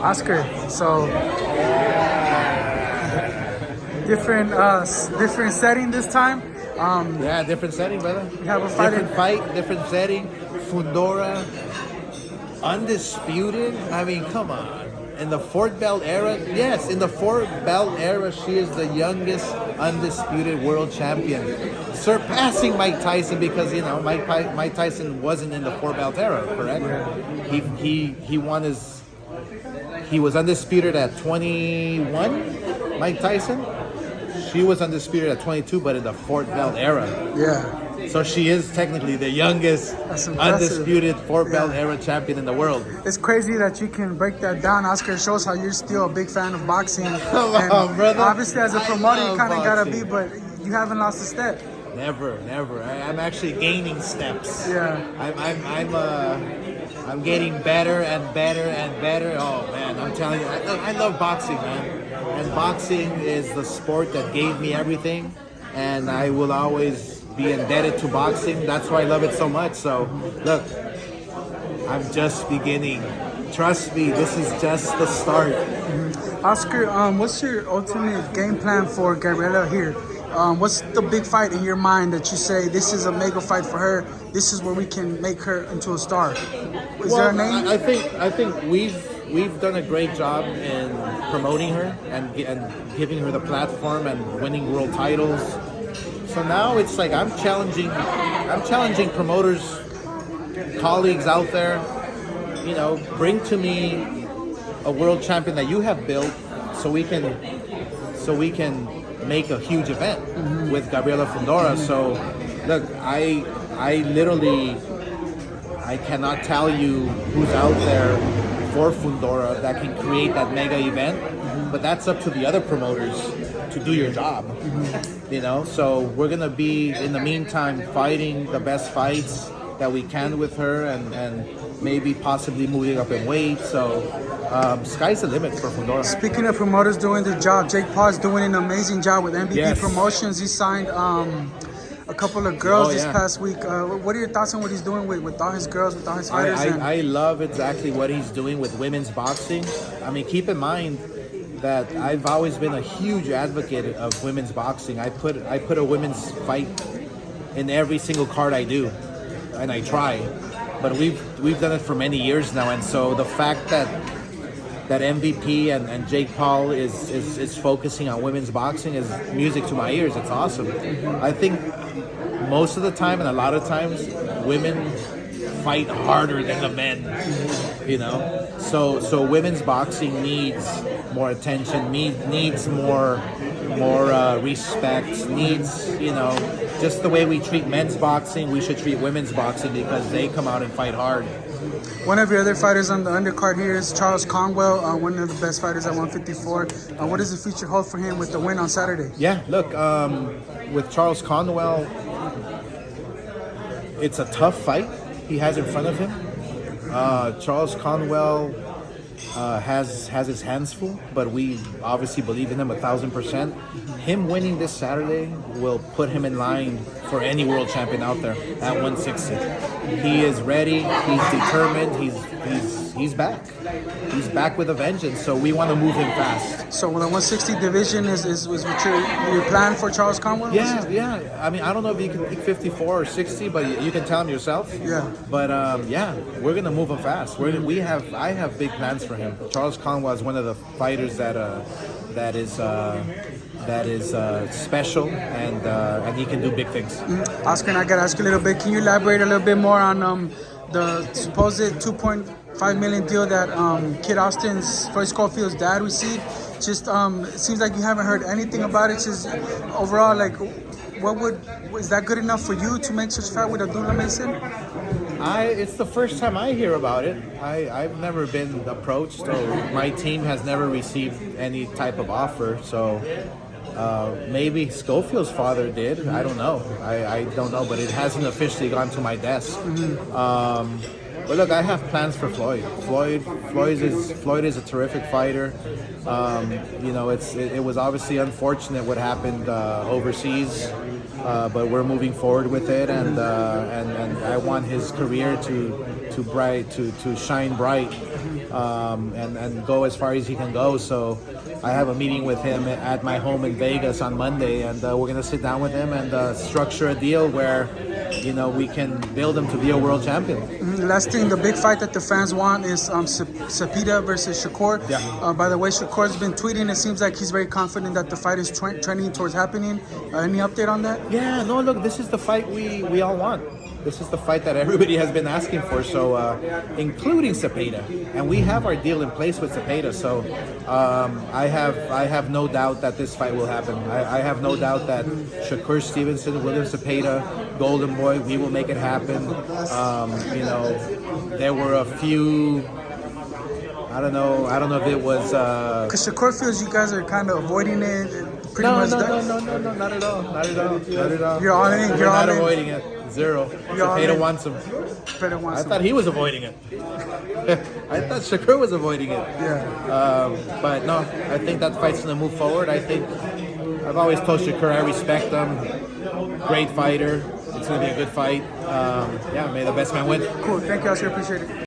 Oscar. So different setting this time. Yeah, different setting, brother. We have a fight. Different fight, different setting. Fundora, undisputed. I mean, come on. In the Fort Bell era, yes, in the Fort Bell era, she is the youngest undisputed world champion, surpassing Mike Tyson because Mike Tyson wasn't in the Fort Bell era, correct? He won his. He was undisputed at 21. Mike Tyson. She was undisputed at 22, but in the Fort Bell era. Yeah. So she is technically the youngest undisputed Fort Bell era champion in the world. It's crazy that you can break that down, Oscar. It shows how you're still a big fan of boxing. Come on, brother. Obviously, as a promoter, you kind of gotta be, but you haven't lost a step. Never. I'm actually gaining steps. Yeah. I'm getting better and better and better. Oh man, I'm telling you, I love boxing, man. And boxing is the sport that gave me everything, and I will always be indebted to boxing. That's why I love it so much. So, look, I'm just beginning. Trust me, this is just the start. Oscar, what's your ultimate game plan for Gabriela here? What's the big fight in your mind that you say this is a mega fight for her? This is where we can make her into a star. Is there a name? I think we've done a great job in promoting her and giving her the platform and winning world titles. So now it's like I'm challenging promoters, colleagues out there. Bring to me a world champion that you have built, so we can make a huge event with Gabriela Fundora. So, look, I literally cannot tell you who's out there for Fundora that can create that mega event, but that's up to the other promoters to do your job. So we're gonna be in the meantime fighting the best fights that we can with her, and maybe possibly moving up in weight. So sky's the limit for Fundora. Speaking of promoters doing their job, Jake Paul is doing an amazing job with MVP Promotions. He signed a couple of girls this past week. What are your thoughts on what he's doing with all his girls, with all his fighters? I love exactly what he's doing with women's boxing. I mean, keep in mind that I've always been a huge advocate of women's boxing. I put a women's fight in every single card I do, and I try. But we've done it for many years now, and so the fact that MVP and Jake Paul is focusing on women's boxing is music to my ears. It's awesome. I think most of the time and a lot of times women fight harder than the men. So women's boxing needs more attention, needs more respect, needs just the way we treat men's boxing, we should treat women's boxing because they come out and fight hard. One of your other fighters on the undercard here is Charles Conwell, one of the best fighters at 154. What does the future hold for him with the win on Saturday? Yeah, look, with Charles Conwell, it's a tough fight he has in front of him. Charles Conwell has his hands full, but we obviously believe in him 1,000%. Him winning this Saturday will put him in line for any world champion out there at 160. He is ready. He's determined. He's back. He's back with a vengeance. So we want to move him fast. So the 160 division is what your plan for Charles Conwell? Yeah. I mean, I don't know if you can pick 54 or 60, but you can tell him yourself. Yeah. But we're gonna move him fast. I have big plans for him. Charles Conwell is one of the fighters that is special, and he can do big things. Oscar, and I gotta ask you a little bit. Can you elaborate a little bit more on the supposed $2.5 million deal that Kid Austin's Floyd Schofield's dad received? Just it seems like you haven't heard anything about it. Just overall, like, is that good enough for you to make such a fight with Abdullah Mason? It's the first time I hear about it. I've never been approached, or my team has never received any type of offer. So maybe Schofield's father did. I don't know. I don't know, but it hasn't officially gone to my desk. But look, I have plans for Floyd. Floyd is a terrific fighter. It was obviously unfortunate what happened overseas, but we're moving forward with it, and I want his career to shine bright. and go as far as he can go. So I have a meeting with him at my home in Vegas on Monday, and we're going to sit down with him and structure a deal where, you know, we can build him to be a world champion. Last thing, the big fight that the fans want is Zepeda versus Shakur. Yeah. By the way, Shakur's been tweeting. It seems like he's very confident that the fight is trending towards happening. Any update on that? Yeah, no, look, this is the fight we all want. This is the fight that everybody has been asking for, so including Zepeda, and we have our deal in place with Zepeda. So I have no doubt that this fight will happen. I have no doubt that Shakur Stevenson, William Zepeda, Golden Boy, we will make it happen. You know, there were a few. I don't know if it was. Because Shakur feels you guys are kind of avoiding it. No, not at all. You're all in. We're not avoiding it. Zero. Zepeda wants him. I thought he was avoiding it. I thought Shakur was avoiding it. Yeah. But no, I think that fight's gonna move forward. I think I've always told Shakur I respect him. Great fighter. It's gonna be a good fight. Yeah, may the best man win. Cool. Thank you, Oscar. Appreciate it.